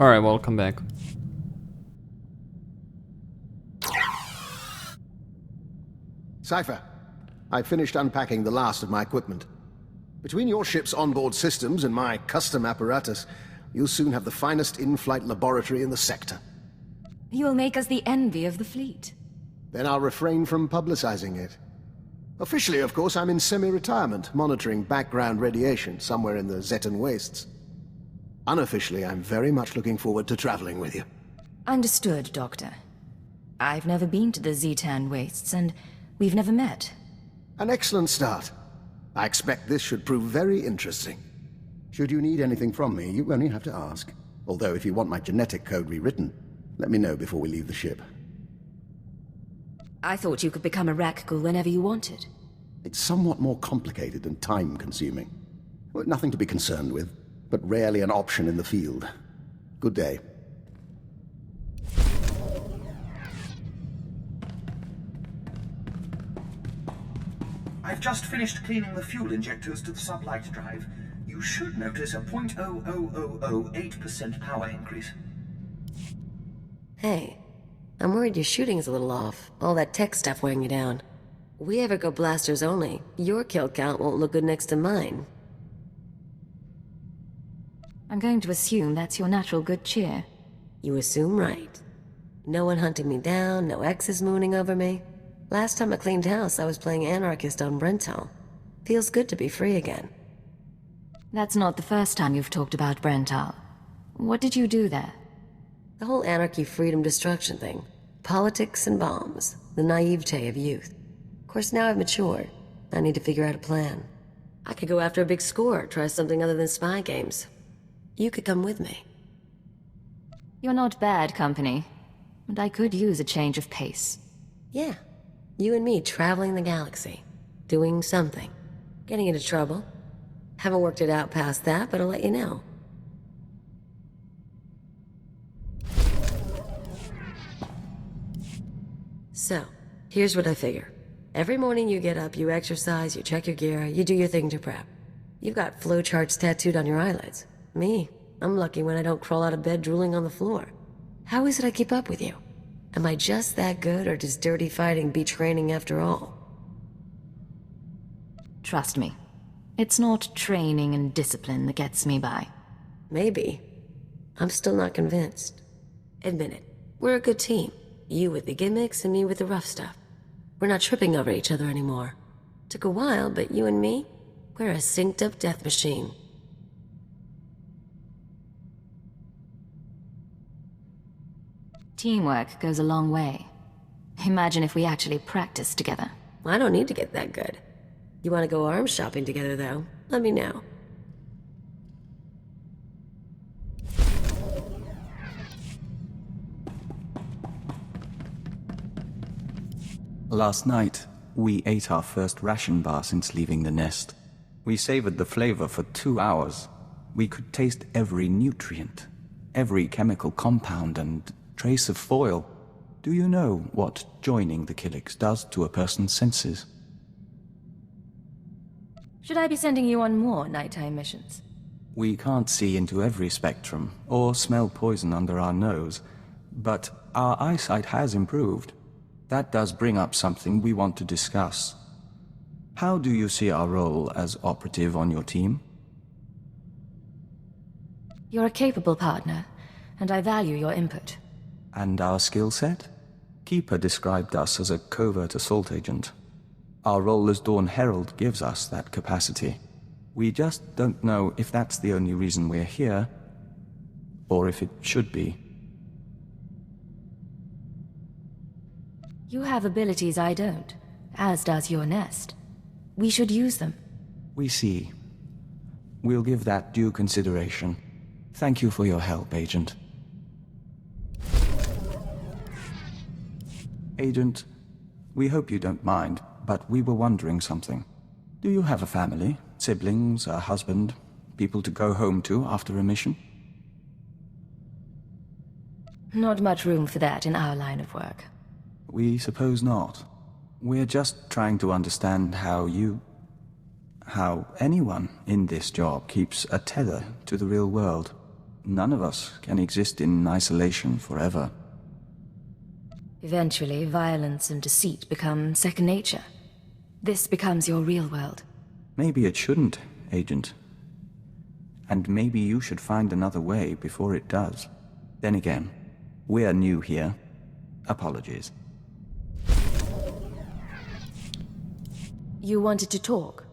Alright, welcome back. Cypher, I finished unpacking the last of my equipment. Between your ship's onboard systems and my custom apparatus, you'll soon have the finest in-flight laboratory in the sector. You will make us the envy of the fleet. Then I'll refrain from publicizing it. Officially, of course, I'm in semi-retirement, monitoring background radiation somewhere in the Zetan wastes. Unofficially, I'm very much looking forward to traveling with you. Understood, Doctor. I've never been to the Zetan wastes, and we've never met. An excellent start. I expect this should prove very interesting. Should you need anything from me, you only have to ask. Although if you want my genetic code rewritten, let me know before we leave the ship. I thought you could become a Rakghoul whenever you wanted. It's somewhat more complicated and time-consuming. Well, nothing to be concerned with, but rarely an option in the field. Good day. I've just finished cleaning the fuel injectors to the sublight drive. You should notice a 0.00008% power increase. Hey, I'm worried your shooting is a little off. All that tech stuff wearing you down. We ever go blasters only, your kill count won't look good next to mine. I'm going to assume that's your natural good cheer. You assume right. No one hunting me down, no exes mooning over me. Last time I cleaned house, I was playing anarchist on Brental. Feels good to be free again. That's not the first time you've talked about Brental. What did you do there? The whole anarchy, freedom, destruction thing. Politics and bombs. The naivete of youth. Of course, now I've matured. I need to figure out a plan. I could go after a big score, try something other than spy games. You could come with me. You're not bad company, and I could use a change of pace. Yeah. You and me traveling the galaxy. Doing something. Getting into trouble. Haven't worked it out past that, but I'll let you know. So, here's what I figure. Every morning you get up, you exercise, you check your gear, you do your thing to prep. You've got flowcharts tattooed on your eyelids. Me, I'm lucky when I don't crawl out of bed drooling on the floor. How is it I keep up with you? Am I just that good, or does dirty fighting beat training after all? Trust me. It's not training and discipline that gets me by. Maybe. I'm still not convinced. Admit it. We're a good team. You with the gimmicks and me with the rough stuff. We're not tripping over each other anymore. Took a while, but you and me, we're a synced-up death machine. Teamwork goes a long way. Imagine if we actually practiced together. I don't need to get that good. You want to go arms shopping together, though? Let me know. Last night, we ate our first ration bar since leaving the nest. We savored the flavor for 2 hours. We could taste every nutrient, every chemical compound and trace of foil. Do you know what joining the Killiks does to a person's senses? Should I be sending you on more nighttime missions? We can't see into every spectrum, or smell poison under our nose, but our eyesight has improved. That does bring up something we want to discuss. How do you see our role as operative on your team? You're a capable partner, and I value your input. And our skill set? Keeper described us as a covert assault agent. Our role as Dawn Herald gives us that capacity. We just don't know if that's the only reason we're here, or if it should be. You have abilities I don't, as does your nest. We should use them. We see. We'll give that due consideration. Thank you for your help, Agent. Agent, we hope you don't mind, but we were wondering something. Do you have a family, siblings, a husband, people to go home to after a mission? Not much room for that in our line of work. We suppose not. We're just trying to understand how anyone in this job keeps a tether to the real world. None of us can exist in isolation forever. Eventually, violence and deceit become second nature. This becomes your real world. Maybe it shouldn't, Agent. And maybe you should find another way before it does. Then again, we're new here. Apologies. You wanted to talk?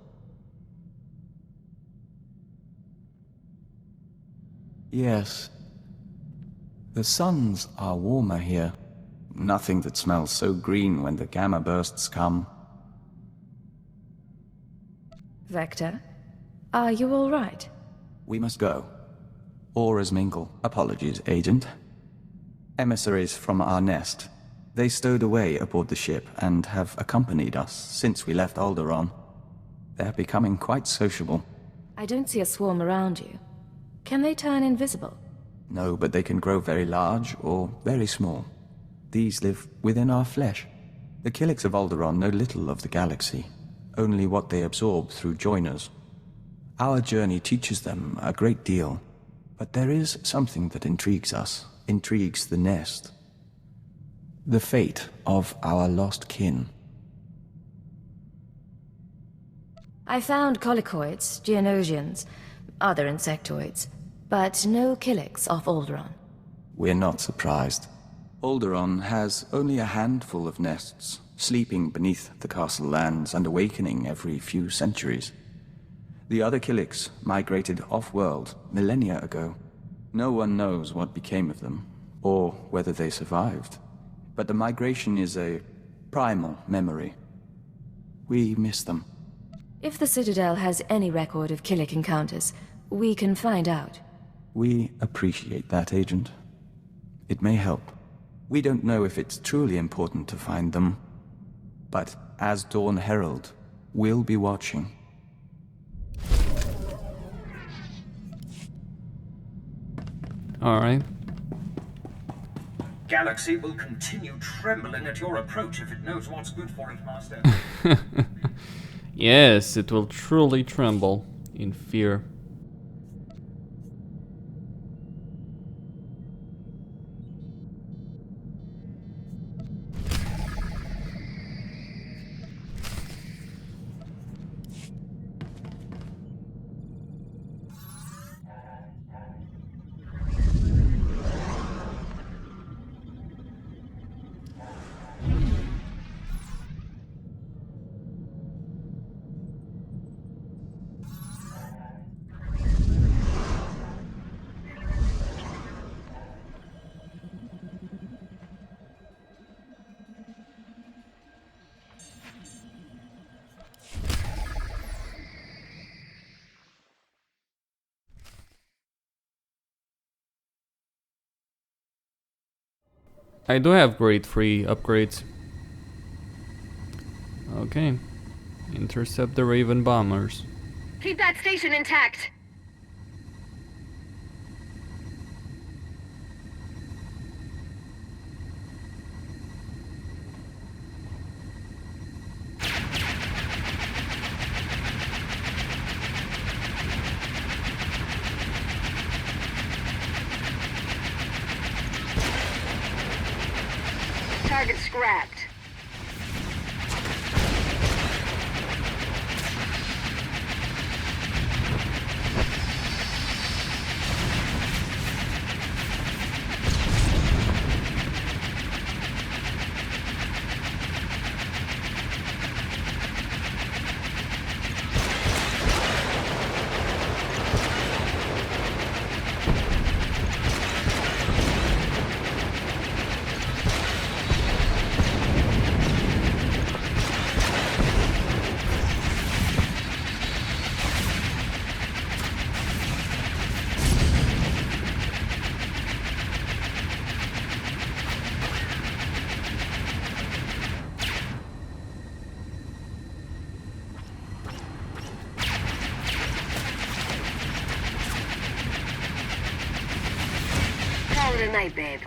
Yes. The suns are warmer here. Nothing that smells so green when the gamma bursts come. Vector, are you all right? We must go. Auras mingle. Apologies, Agent. Emissaries from our nest. They stowed away aboard the ship and have accompanied us since we left Alderaan. They're becoming quite sociable. I don't see a swarm around you. Can they turn invisible? No, but they can grow very large or very small. These live within our flesh. The Killiks of Alderaan know little of the galaxy, only what they absorb through joiners. Our journey teaches them a great deal, but there is something that intrigues us, intrigues the nest. The fate of our lost kin. I found colicoids, geonosians, other insectoids, but no Killiks off Alderaan. We're not surprised. Alderaan has only a handful of nests, sleeping beneath the castle lands and awakening every few centuries. The other Killiks migrated off-world millennia ago. No one knows what became of them, or whether they survived. But the migration is a primal memory. We miss them. If the Citadel has any record of Killik encounters, we can find out. We appreciate that, Agent. It may help. We don't know if it's truly important to find them, but as Dawn Herald, we'll be watching. Alright. Galaxy will continue trembling at your approach if it knows what's good for it, Master. Yes, it will truly tremble in fear. I do have grade 3 upgrades. Okay. Intercept the Raven bombers. Keep that station intact. Target scrapped. Call it a night, babe.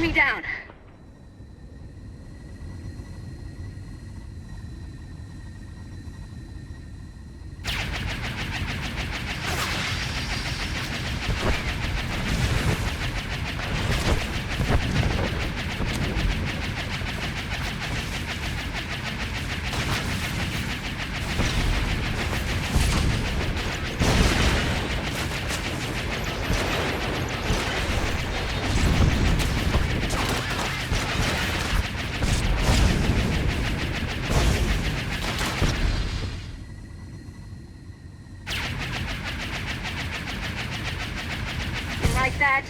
me down. Like that?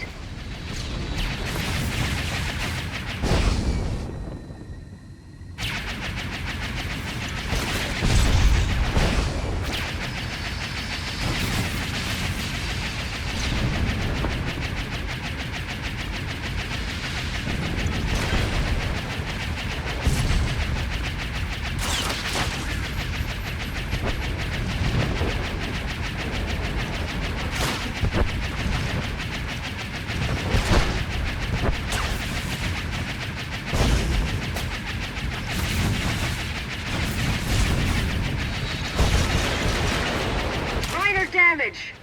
Minor damage.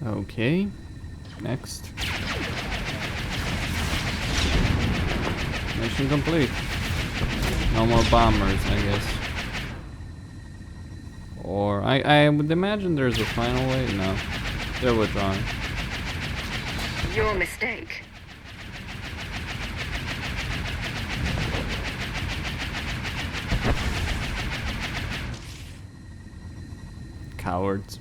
Okay. Next. Mission complete. No more bombers, I guess. Or I would imagine there's a final way. No, they're withdrawing. Your mistake. Cowards.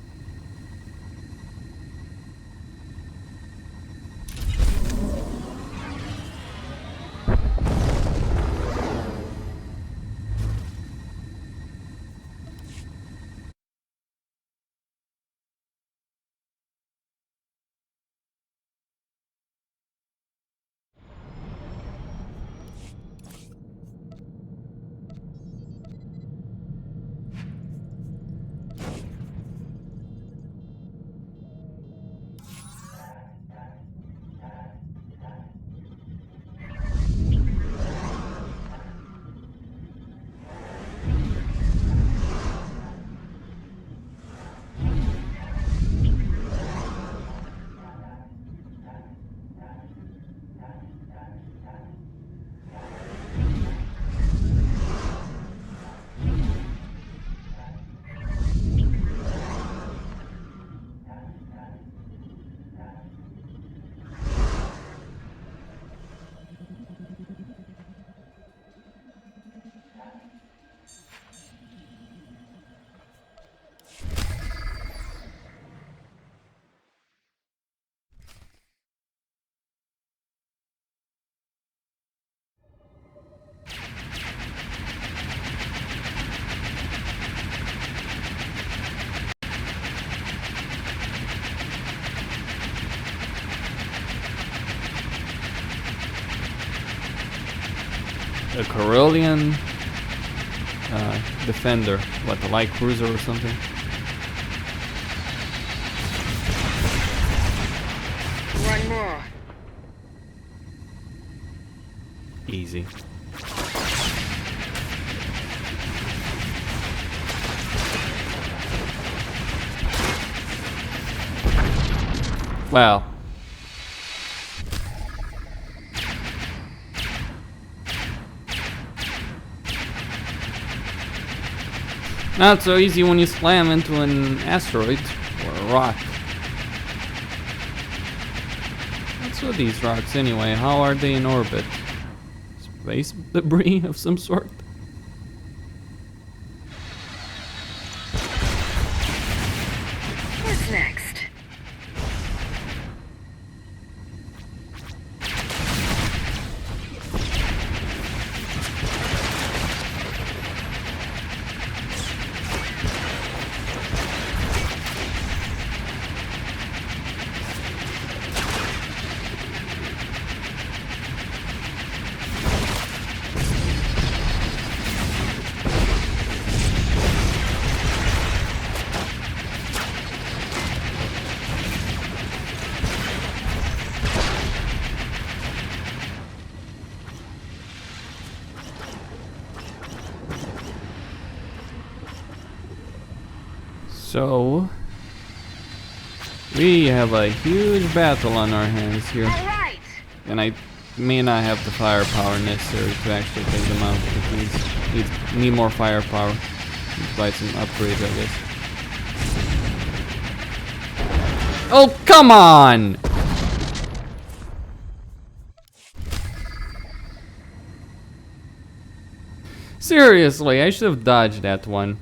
A Carillion Defender. What, the light cruiser or something? One more. Easy. Wow. Not so easy when you slam into an asteroid or a rock. What's with these rocks anyway? How are they in orbit? Space debris of some sort? What's next? So we have a huge battle on our hands here. All right. And I may not have the firepower necessary to actually take them out. It need more firepower. Buy some upgrades, I guess. Oh, come on! Seriously, I should have dodged that one.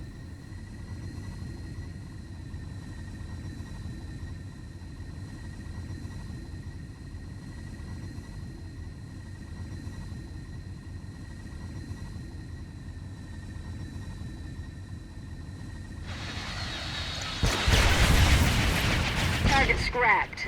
Target scrapped.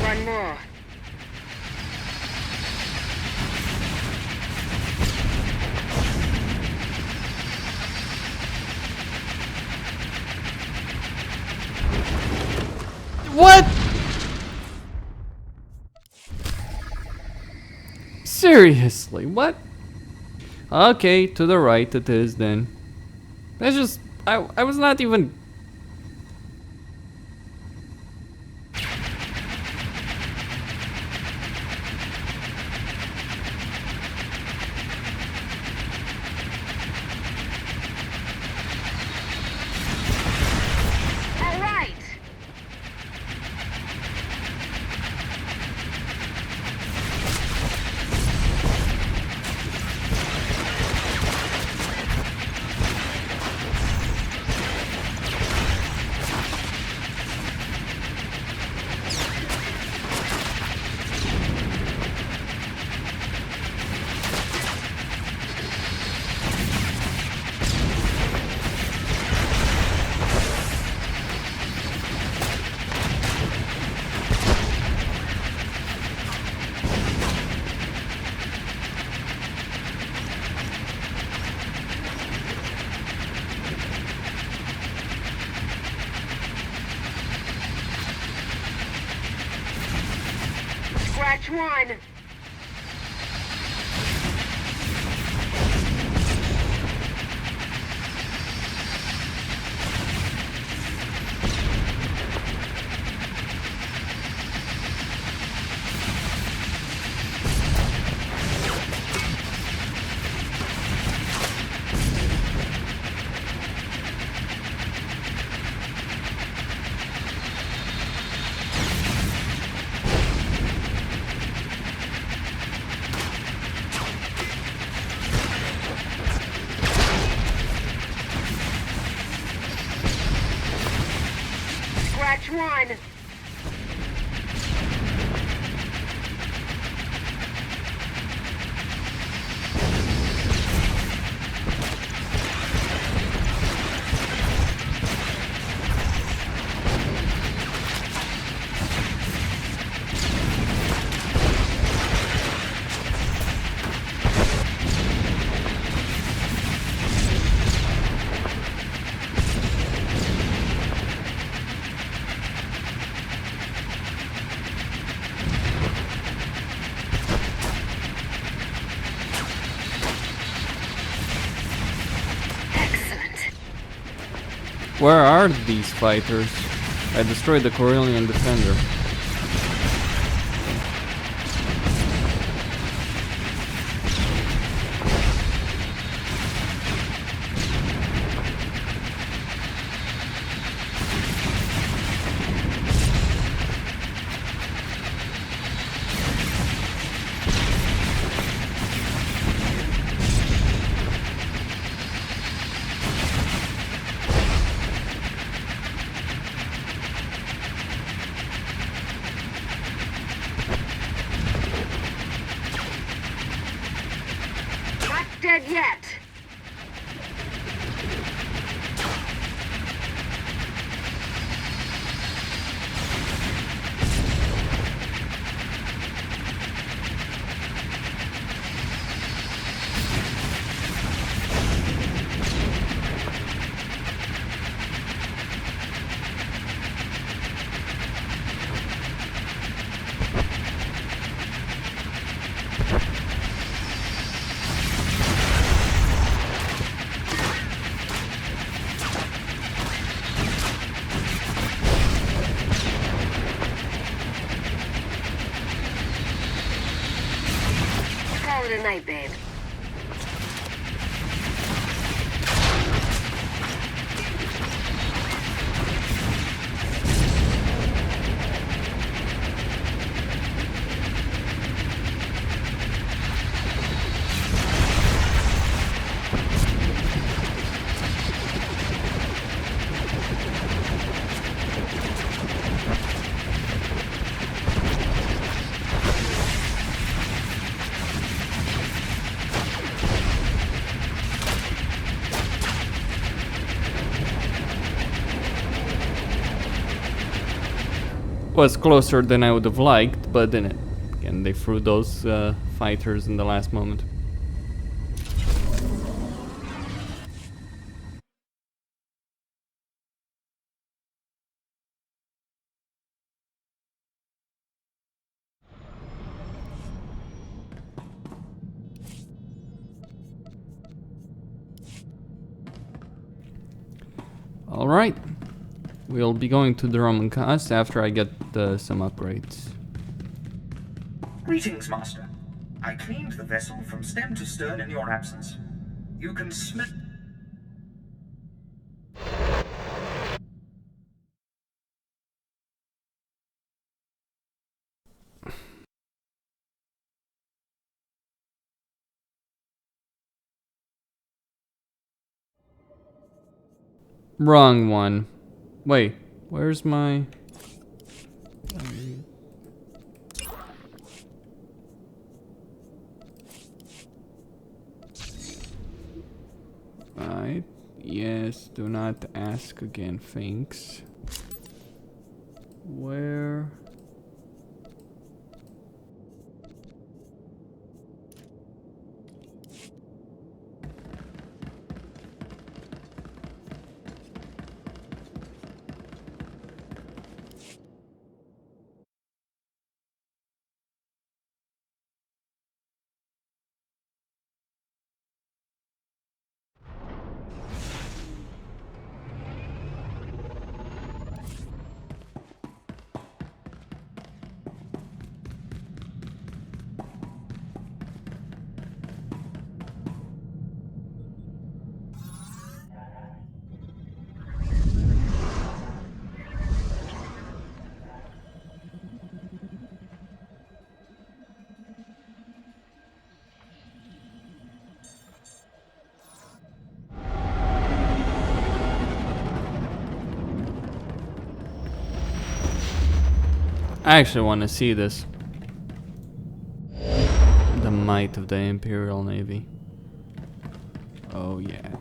One more. What? Seriously, what? Okay, to the right it is then. That's just... I was not even... All right. Scratch one. Scratch one. Where are these fighters? I destroyed the Corellian defender. dead yet. Call it a night, babe. Was closer than I would have liked, but then again, they threw those fighters in the last moment. Alright, we'll be going to the Roman cast after I get some upgrades. Greetings, Master. I cleaned the vessel from stem to stern in your absence. You can smell... Wrong one. Wait, where's my... Right. Yes, do not ask again, thanks. Where... I actually want to see this. The might of the Imperial Navy. Oh yeah.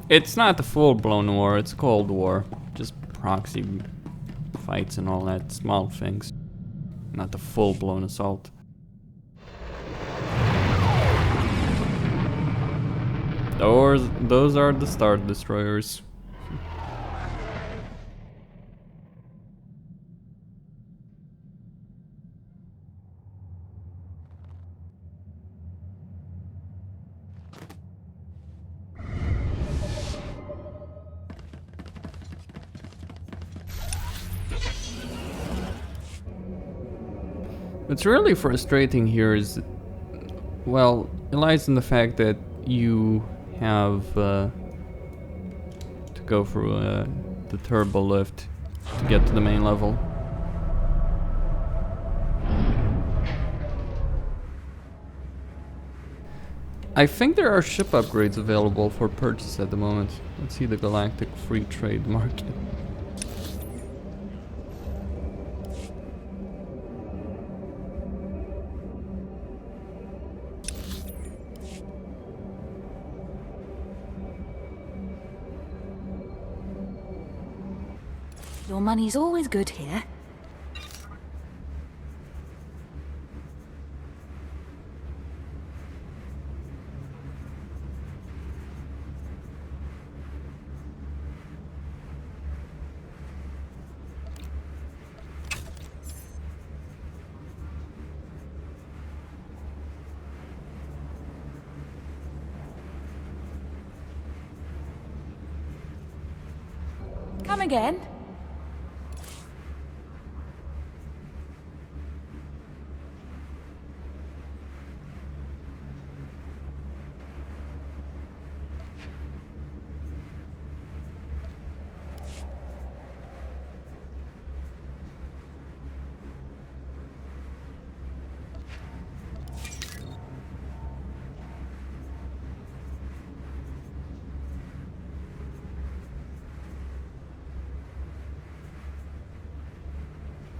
It's not a full-blown war, it's Cold War. Just proxy fights and all that, small things. Not a full-blown assault. Those are the Star Destroyers. What's really frustrating here is, well, it lies in the fact that you have to go through the turbo lift to get to the main level. I think there are ship upgrades available for purchase at the moment. Let's see the Galactic Free Trade Market. Your money's always good here. Come again?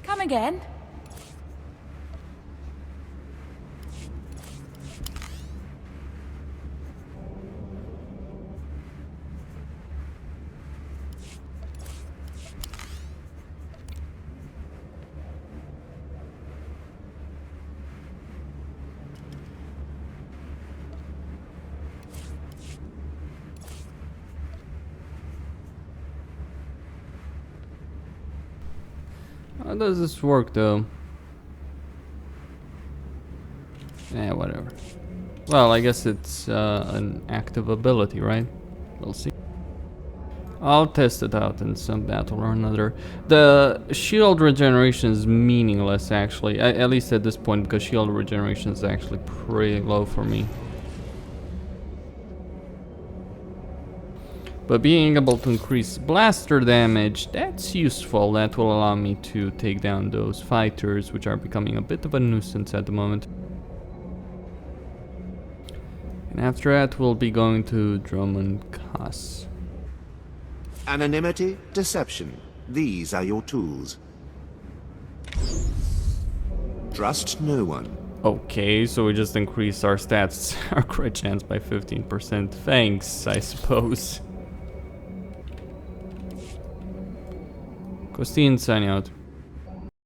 Come again? How does this work though? Yeah, whatever. Well, I guess it's an active ability, right? We'll see. I'll test it out in some battle or another. The shield regeneration is meaningless, actually. At least at this point, because shield regeneration is actually pretty low for me. But being able to increase blaster damage, that's useful. That will allow me to take down those fighters, which are becoming a bit of a nuisance at the moment. And after that, we'll be going to Drummond Cass. Anonymity, deception. These are your tools. Trust no one. Okay, so we just increased our stats, our crit chance by 15%. Thanks, I suppose. Costin signing out.